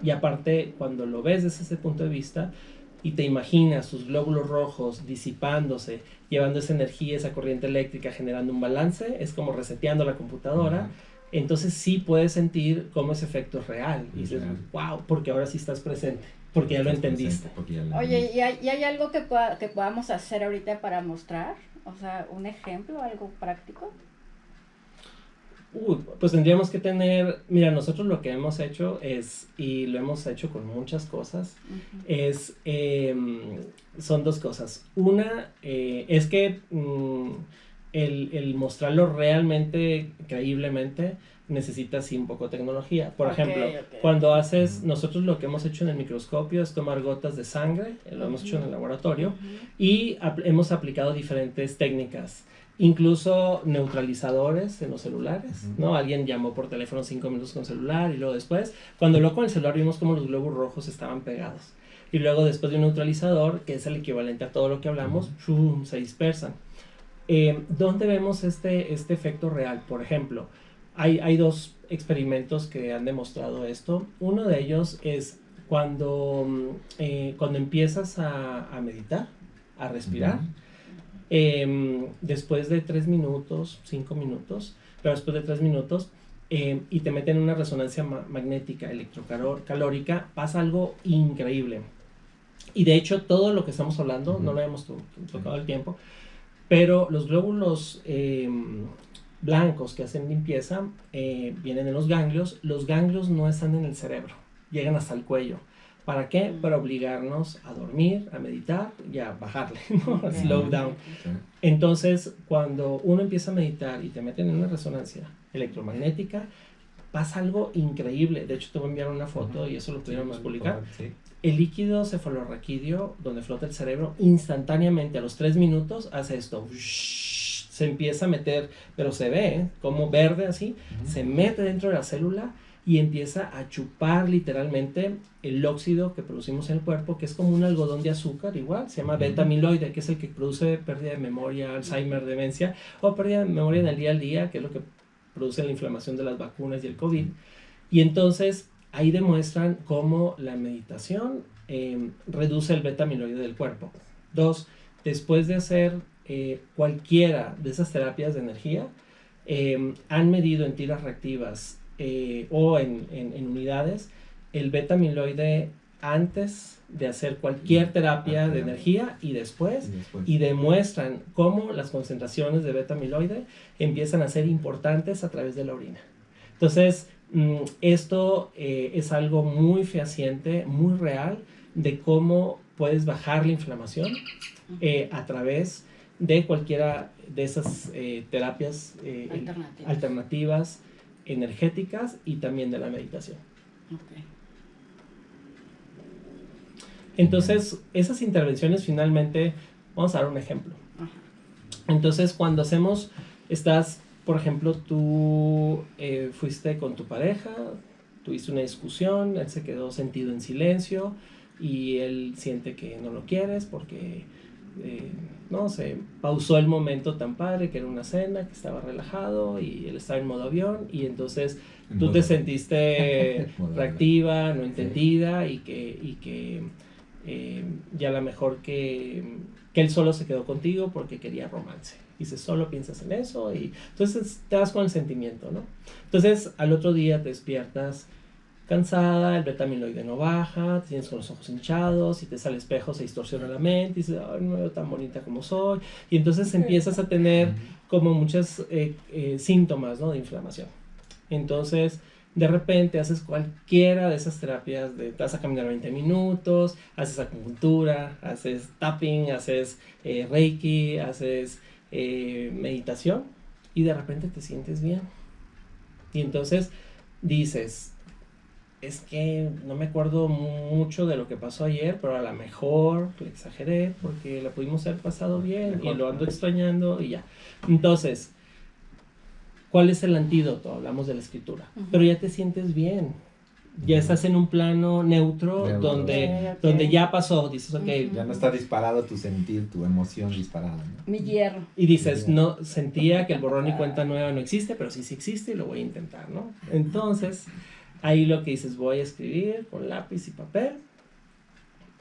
Speaker 3: y aparte cuando lo ves desde ese punto de vista y te imaginas tus glóbulos rojos disipándose, llevando esa energía, esa corriente eléctrica, generando un balance, es como reseteando la computadora. Entonces sí puedes sentir cómo ese efecto es real. Y dices, wow, porque ahora sí estás presente, porque ya lo entendiste.
Speaker 1: Oye, ¿y hay algo que podamos hacer ahorita para mostrar? O sea, un ejemplo, algo práctico.
Speaker 3: Pues tendríamos que tener, mira, nosotros lo que hemos hecho es, y lo hemos hecho con muchas cosas, son 2 cosas. Una, es que el mostrarlo realmente, creíblemente, necesita sí un poco de tecnología. Por ejemplo, cuando haces, nosotros lo que hemos hecho en el microscopio es tomar gotas de sangre, lo hemos hecho en el laboratorio, y hemos aplicado diferentes técnicas, incluso neutralizadores en los celulares, ¿no? Alguien llamó por teléfono 5 minutos con celular y luego después, cuando lo con el celular vimos como los globos rojos estaban pegados. Y luego después de un neutralizador, que es el equivalente a todo lo que hablamos, se dispersan. ¿Dónde vemos este efecto real? Por ejemplo, hay 2 experimentos que han demostrado esto. Uno de ellos es cuando empiezas a meditar, a respirar, después de 3 minutos, 5 minutos, pero después de 3 minutos, y te meten en una resonancia magnética electrocalórica, pasa algo increíble. Y de hecho, todo lo que estamos hablando, no lo hemos tocado el tiempo, pero los glóbulos blancos que hacen limpieza vienen de los ganglios. Los ganglios no están en el cerebro, llegan hasta el cuello. ¿Para qué? Para obligarnos a dormir, a meditar y a bajarle, ¿no? A slow down. Entonces, cuando uno empieza a meditar y te meten en una resonancia electromagnética, pasa algo increíble. De hecho, te voy a enviar una foto y eso lo pudiéramos publicar. El líquido cefalorraquídeo, donde flota el cerebro, instantáneamente a los 3 minutos hace esto. Se empieza a meter, pero se ve como verde así, se mete dentro de la célula y empieza a chupar literalmente el óxido que producimos en el cuerpo, que es como un algodón de azúcar igual, se llama beta-amiloide, que es el que produce pérdida de memoria, Alzheimer, demencia, o pérdida de memoria en el día al día, que es lo que produce la inflamación de las vacunas y el COVID. Y entonces ahí demuestran cómo la meditación reduce el beta-amiloide del cuerpo. 2, después de hacer cualquiera de esas terapias de energía, han medido en tiras reactivas o en unidades el beta-amiloide antes de hacer cualquier terapia de energía y después, y demuestran cómo las concentraciones de beta-amiloide empiezan a ser importantes a través de la orina. Entonces, esto es algo muy fehaciente, muy real, de cómo puedes bajar la inflamación a través de cualquiera de esas terapias alternativas, energéticas y también de la meditación. Entonces, esas intervenciones finalmente, vamos a dar un ejemplo. Entonces, cuando estás, por ejemplo, tú fuiste con tu pareja, tuviste una discusión, él se quedó sentido en silencio y él siente que no lo quieres porque no sé, pausó el momento tan padre que era una cena, que estaba relajado y él estaba en modo avión y entonces tú te sentiste reactiva, no entendida y que ya a lo mejor que él solo se quedó contigo porque quería romance. Dices, solo piensas en eso y entonces te das con el sentimiento, ¿no? Entonces al otro día te despiertas cansada, el beta-amiloide no baja, te tienes con los ojos hinchados, y te sale espejo, se distorsiona la mente, y dices, ay, no me veo tan bonita como soy, y entonces empiezas a tener como muchos síntomas, ¿no?, de inflamación. Entonces, de repente haces cualquiera de esas terapias, te vas a caminar 20 minutos, haces acupuntura, haces tapping, haces reiki, haces meditación, y de repente te sientes bien. Y entonces dices, es que no me acuerdo mucho de lo que pasó ayer, pero a lo mejor le exageré porque la pudimos haber pasado bien y lo ando extrañando y ya. Entonces, ¿cuál es el antídoto? Hablamos de la escritura, pero ya te sientes bien. Ya estás en un plano neutro donde ya pasó, dices, ok.
Speaker 2: Ya no está disparado tu sentir, tu emoción disparada, ¿no?
Speaker 1: Mi hierro.
Speaker 3: Y dices, no, sentía que el borrón y cuenta nueva no existe, pero sí existe y lo voy a intentar, ¿no? Entonces, ahí lo que dices, voy a escribir con lápiz y papel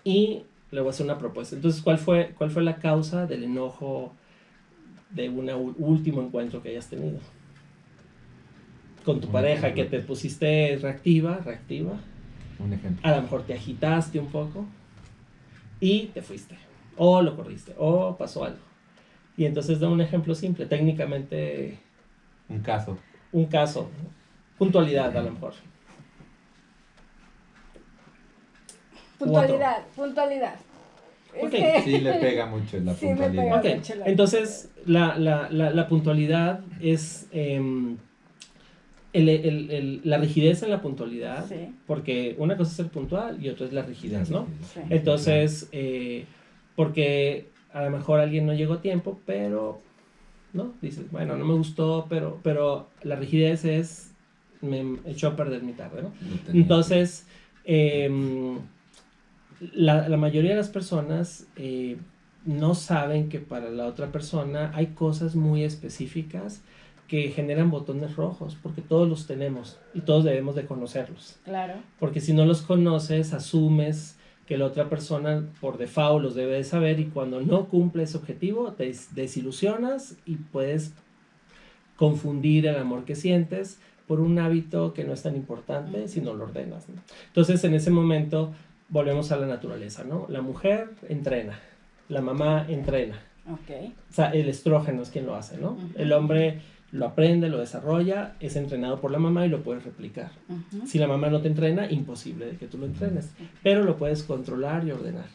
Speaker 3: y le voy a hacer una propuesta. Entonces, ¿cuál fue la causa del enojo de un último encuentro que hayas tenido con tu pareja, que te pusiste reactiva?
Speaker 2: Un ejemplo.
Speaker 3: A lo mejor te agitaste un poco y te fuiste, o lo corriste, o pasó algo. Y entonces da un ejemplo simple, técnicamente.
Speaker 2: Un caso,
Speaker 3: puntualidad a lo mejor.
Speaker 1: Puntualidad.
Speaker 3: Okay.
Speaker 2: Sí le pega mucho la puntualidad.
Speaker 3: Okay. Entonces, la puntualidad es la rigidez en la puntualidad,
Speaker 1: sí.
Speaker 3: Porque una cosa es ser puntual y otra es la rigidez, ¿no?
Speaker 1: Sí.
Speaker 3: Entonces, porque a lo mejor alguien no llegó a tiempo, pero, ¿no? Dices, bueno, no me gustó, pero la rigidez me echó a perder mi tarde, ¿no? Entonces, la mayoría de las personas no saben que para la otra persona hay cosas muy específicas que generan botones rojos, porque todos los tenemos y todos debemos de conocerlos.
Speaker 1: Claro.
Speaker 3: Porque si no los conoces, asumes que la otra persona por default los debe de saber, y cuando no cumple ese objetivo te desilusionas y puedes confundir el amor que sientes por un hábito que no es tan importante si no lo ordenas, ¿no? Entonces, en ese momento volvemos a la naturaleza, ¿no? La mujer entrena, la mamá entrena.
Speaker 1: Okay.
Speaker 3: O sea, el estrógeno es quien lo hace, ¿no? El hombre lo aprende, lo desarrolla, es entrenado por la mamá y lo puedes replicar. Si la mamá no te entrena, imposible de que tú lo entrenes, pero lo puedes controlar y ordenar.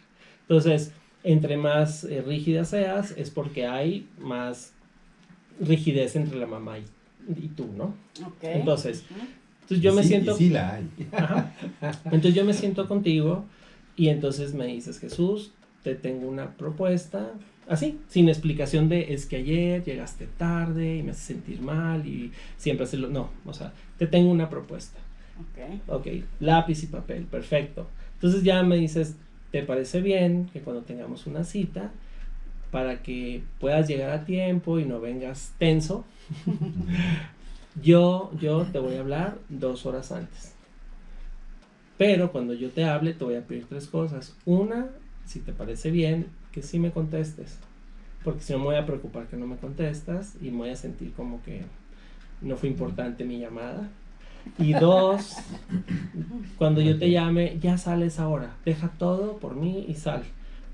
Speaker 3: Entonces, entre más rígida seas, es porque hay más rigidez entre la mamá y tú, ¿no?
Speaker 1: Okay.
Speaker 3: Entonces yo me siento...
Speaker 2: Sí la hay.
Speaker 3: Ajá. Entonces yo me siento contigo y entonces me dices, Jesús, te tengo una propuesta, así, sin explicación de es que ayer llegaste tarde y me hace sentir mal y siempre haces no, o sea, te tengo una propuesta. Ok, lápiz y papel, perfecto. Entonces ya me dices, ¿te parece bien que cuando tengamos una cita, para que puedas llegar a tiempo y no vengas tenso, yo te voy a hablar 2 horas antes? Pero cuando yo te hable, te voy a pedir 3 cosas. Una, si te parece bien, que sí me contestes, porque si no me voy a preocupar que no me contestas y me voy a sentir como que no fue importante mi llamada. Y 2, cuando yo te llame, ya sales ahora, deja todo por mí y sal,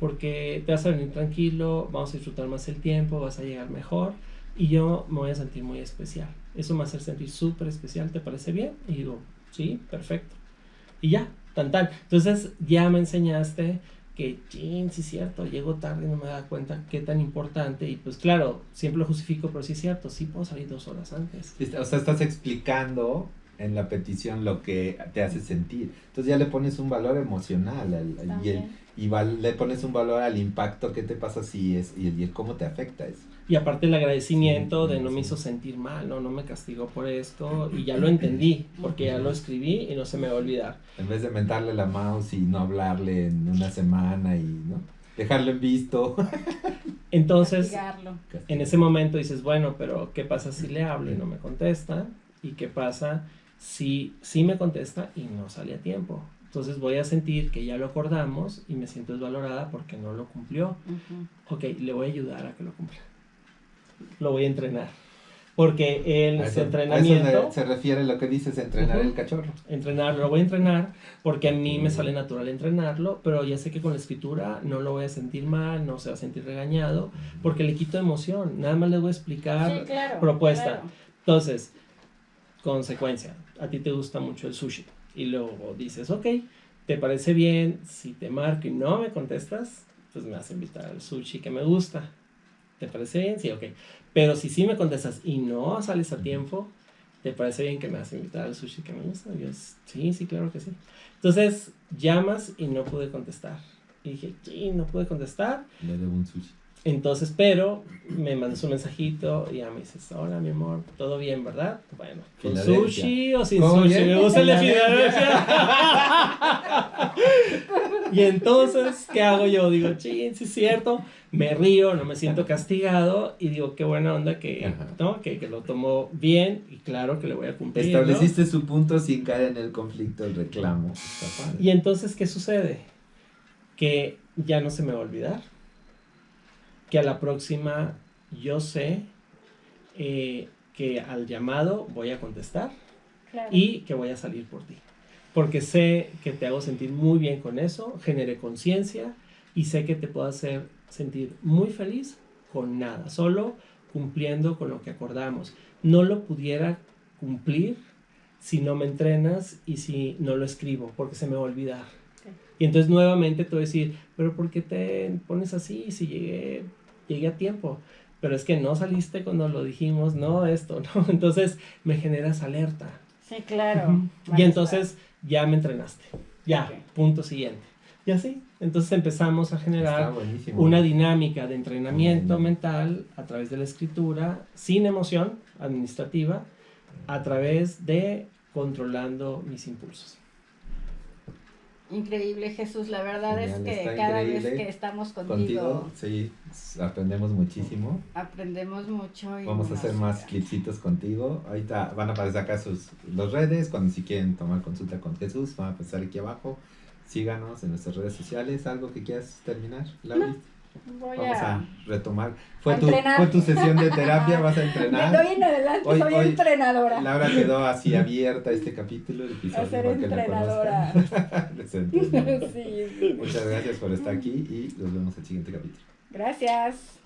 Speaker 3: porque te vas a venir tranquilo, vamos a disfrutar más el tiempo, vas a llegar mejor y yo me voy a sentir muy especial. Eso me va a hacer sentir súper especial, ¿te parece bien? Y digo, sí, perfecto. Y ya, tan. Entonces ya me enseñaste que, sí es cierto, llego tarde y no me da cuenta qué tan importante, y pues claro, siempre lo justifico, pero sí es cierto, sí puedo salir 2 horas antes.
Speaker 2: O sea, estás explicando en la petición lo que te hace sentir. Entonces ya le pones un valor emocional le pones un valor al impacto que te pasa si es y el cómo te afecta eso.
Speaker 3: Y aparte el agradecimiento de no me hizo sentir mal, no me castigó por esto, y ya lo entendí, porque ya lo escribí y no se me va a olvidar.
Speaker 2: En vez de mentarle la mouse y no hablarle en una semana y no dejarlo en visto.
Speaker 3: Entonces,
Speaker 1: castigarlo.
Speaker 3: En ese momento dices, bueno, pero ¿qué pasa si le hablo y no me contesta? ¿Y qué pasa si me contesta y no sale a tiempo? Entonces voy a sentir que ya lo acordamos y me siento desvalorada porque no lo cumplió. Ok, le voy a ayudar a que lo cumpla. Lo voy a entrenar. Porque en su entrenamiento...
Speaker 2: A eso se refiere lo que dices, entrenar el cachorro.
Speaker 3: Entrenarlo, lo voy a entrenar porque a mí me sale natural entrenarlo, pero ya sé que con la escritura no lo voy a sentir mal, no se va a sentir regañado, porque le quito emoción. Nada más le voy a explicar propuesta. Claro. Entonces, consecuencia, a ti te gusta mucho el sushi y luego dices, ok, ¿te parece bien si te marco y no me contestas? Pues me vas a invitar al sushi que me gusta. ¿Te parece bien? Sí, ok. Pero si sí me contestas y no sales a tiempo, ¿te parece bien que me vas a invitar al sushi que me gusta? Y yo, sí, claro que sí. Entonces, llamas y no pude contestar. Y dije, sí, no pude contestar.
Speaker 2: Le debo un sushi.
Speaker 3: Entonces, pero me mandas un mensajito y ya me dices, hola mi amor, todo bien, ¿verdad? Bueno, ¿con sushi o sin sushi? Bien? Me gusta el de Filadelfia. Y entonces, ¿qué hago yo? Digo, sí es cierto, me río, no me siento castigado y digo, qué buena onda que lo tomo bien y claro que le voy a cumplir.
Speaker 2: Estableciste, ¿no?, su punto sin caer en el conflicto, el reclamo.
Speaker 3: Y entonces, ¿qué sucede? Que ya no se me va a olvidar. Que a la próxima yo sé que al llamado voy a contestar, claro, y que voy a salir por ti. Porque sé que te hago sentir muy bien con eso, generé conciencia y sé que te puedo hacer sentir muy feliz con nada, solo cumpliendo con lo que acordamos. No lo pudiera cumplir si no me entrenas y si no lo escribo, porque se me va a olvidar. Y entonces nuevamente te voy a decir, pero ¿por qué te pones así si llegué a tiempo? pero es que no saliste cuando lo dijimos, no esto, no, entonces me generas alerta.
Speaker 1: Sí, claro.
Speaker 3: Y entonces ya me entrenaste, ya, punto siguiente. Y así, entonces empezamos a generar una dinámica de entrenamiento mental a través de la escritura, sin emoción administrativa, a través de controlando mis impulsos.
Speaker 1: Increíble, Jesús, la verdad es que cada vez que estamos contigo
Speaker 2: sí, aprendemos muchísimo.
Speaker 1: Aprendemos mucho. Y
Speaker 2: vamos a hacer más clipsitos contigo. Ahorita van a aparecer acá los redes, cuando si quieren tomar consulta con Jesús, van a aparecer aquí abajo. Síganos en nuestras redes sociales. ¿Algo que quieras terminar, Laura? Vamos a retomar. Fue tu sesión de terapia, vas a entrenar.
Speaker 1: De hoy en adelante soy entrenadora.
Speaker 2: Laura quedó así abierta a este capítulo, el episodio.
Speaker 1: A ser entrenadora.
Speaker 2: Sí. Muchas gracias por estar aquí y nos vemos en el siguiente capítulo.
Speaker 1: Gracias.